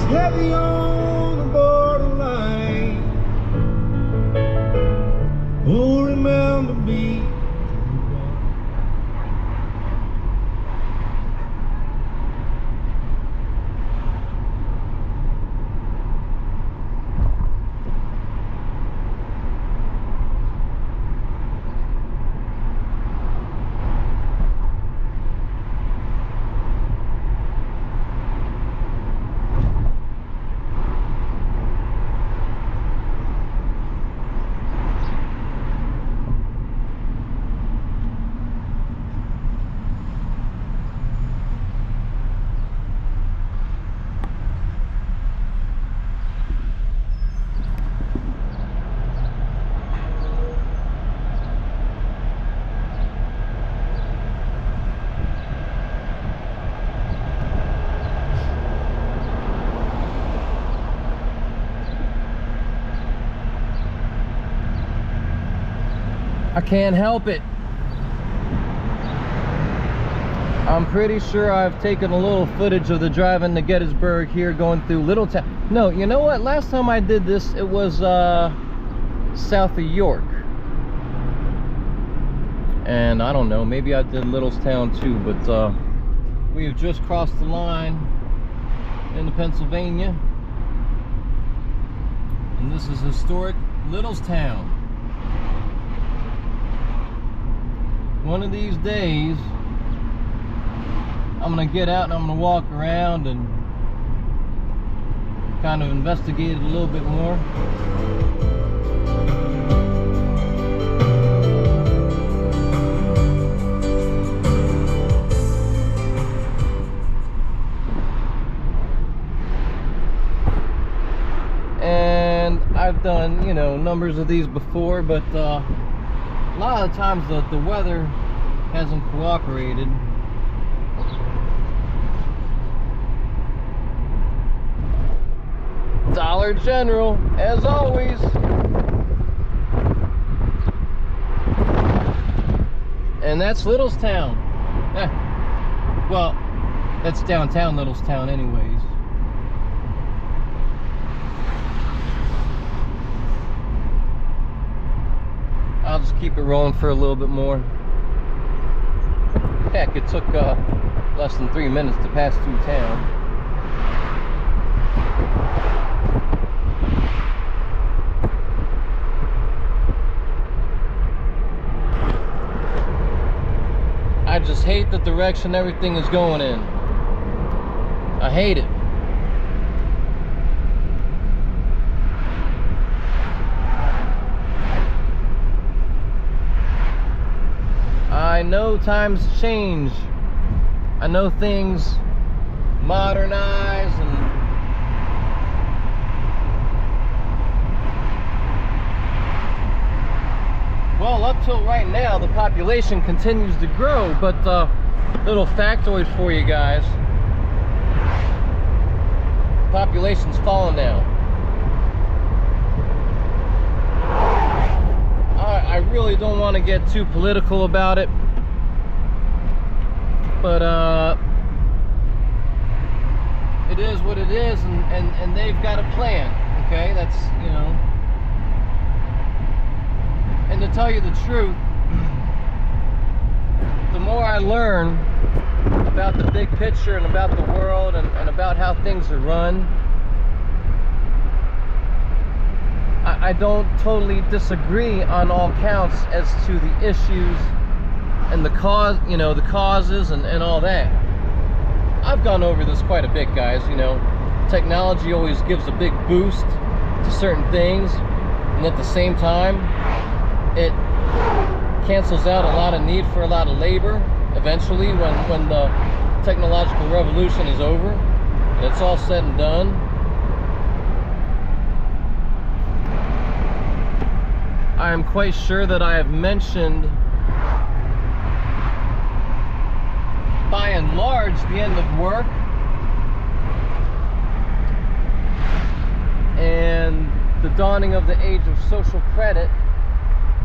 heavy on the borderline. Oh, remember me. I can't help it. I'm pretty sure I've taken a little footage of the drive into Gettysburg here going through Littlestown. No, you know what? Last time I did this, it was south of York. And I don't know, maybe I did Littlestown too, but we have just crossed the line into Pennsylvania. And this is historic Littlestown. One of these days, I'm gonna get out and I'm gonna walk around and kind of investigate it a little bit more. And I've done, you know, numbers of these before, but a lot of times the weather hasn't cooperated. Dollar General, as always. And that's Littlestown. Well, that's downtown Littlestown anyways. I'll just keep it rolling for a little bit more. Heck, it took less than 3 minutes to pass through town. I just hate the direction everything is going in. I hate it. I know times change. I know things modernize and well, up till right now the population continues to grow, but little factoid for you guys. Population's falling now. I really don't want to get too political about it, but it is what it is, and they've got a plan, okay? That's, you know. And to tell you the truth, the more I learn about the big picture and about the world and about how things are run, I don't totally disagree on all counts as to the issues and the cause, you know, the causes and all that. I've gone over this quite a bit, guys. You know, technology always gives a big boost to certain things, and at the same time, it cancels out a lot of need for a lot of labor eventually when the technological revolution is over and it's all said and done. I am quite sure that I have mentioned, by and large, the end of work and the dawning of the age of social credit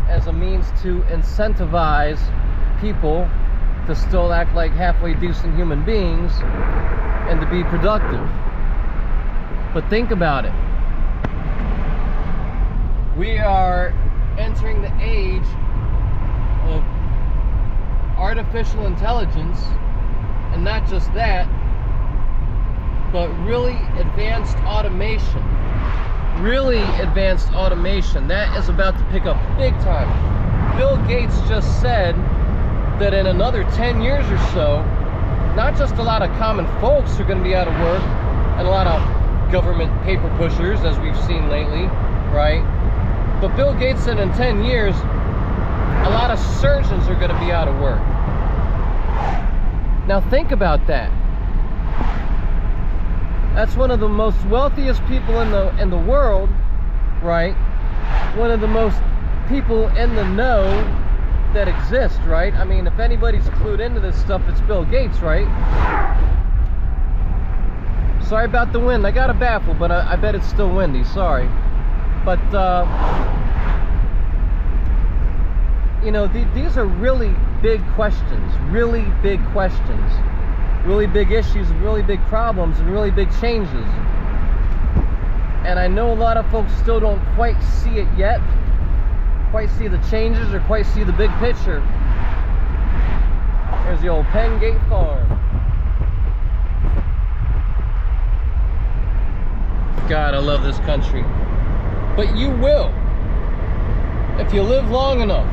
as a means to incentivize people to still act like halfway decent human beings and to be productive. But think about it. We are entering the age of artificial intelligence, and not just that, but really advanced automation. Really advanced automation. That is about to pick up big time. Bill Gates just said that in another 10 years or so, not just a lot of common folks are going to be out of work, and a lot of government paper pushers, as we've seen lately, right? But Bill Gates said in 10 years, a lot of surgeons are going to be out of work. Now think about that. That's one of the most wealthiest people in the world, right? One of the most people in the know that exist, right? I mean, if anybody's clued into this stuff, it's Bill Gates, right? Sorry about the wind. I got a baffle, but I bet it's still windy. Sorry. But, you know, these are really big questions. Really big questions. Really big issues, really big problems, and really big changes. And I know a lot of folks still don't quite see it yet, quite see the changes, or quite see the big picture. There's the old Penn Gate Farm. God, I love this country. But you will, if you live long enough.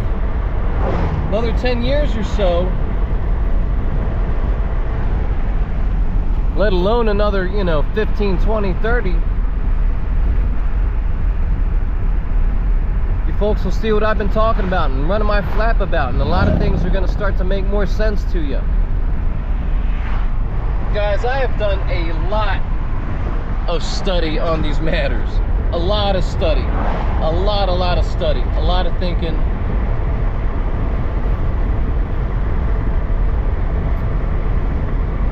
Another 10 years or so, let alone another, you know, 15, 20, 30. You folks will see what I've been talking about and running my flap about, and a lot of things are going to start to make more sense to you. Guys, I have done a lot of study on these matters. A lot of study. A lot of study. A lot of thinking.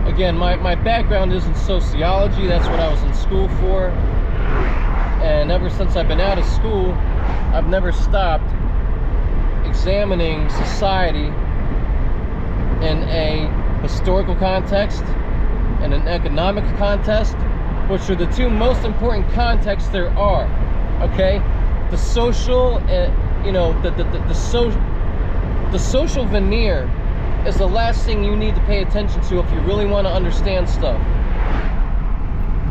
Again, my background is in sociology. That's what I was in school for. And ever since I've been out of school, I've never stopped examining society in a historical context and an economic context, which are the two most important contexts there are. Okay? The social, you know, the social veneer is the last thing you need to pay attention to if you really want to understand stuff.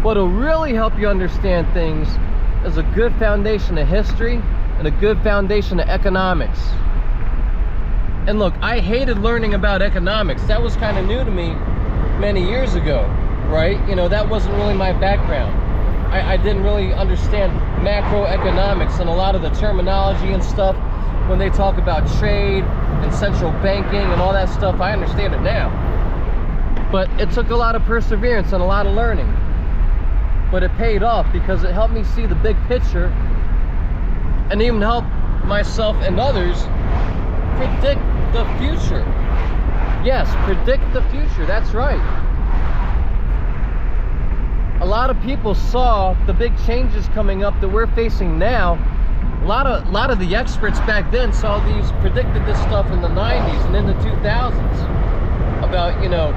What'll really help you understand things is a good foundation of history and a good foundation of economics. And look, I hated learning about economics. That was kind of new to me many years ago, right? You know, that wasn't really my background. I didn't really understand macroeconomics and a lot of the terminology and stuff. When they talk about trade and central banking and all that stuff, I understand it now. But it took a lot of perseverance and a lot of learning. But it paid off because it helped me see the big picture and even help myself and others predict the future. Yes, predict the future, that's right. A lot of people saw the big changes coming up that we're facing now. A lot of the experts back then saw these, predicted this stuff in the 90s and in the 2000s about, you know,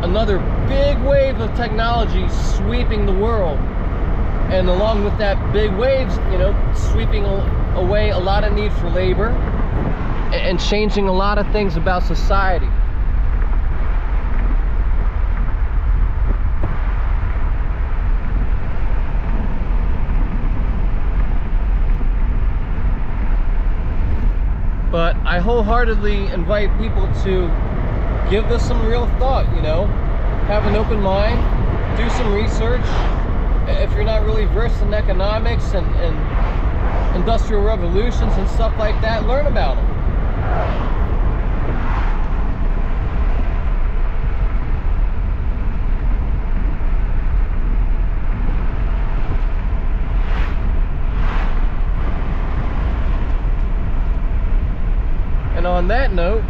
another big wave of technology sweeping the world, and along with that big waves, you know, sweeping away a lot of need for labor and changing a lot of things about society. But I wholeheartedly invite people to give this some real thought, you know, have an open mind, do some research. If you're not really versed in economics and industrial revolutions and stuff like that, learn about them. And on that note,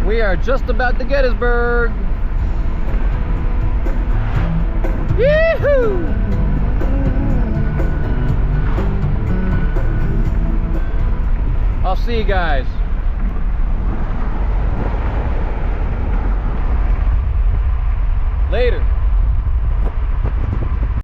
we are just about to Gettysburg. Yee-hoo! I'll see you guys. Later.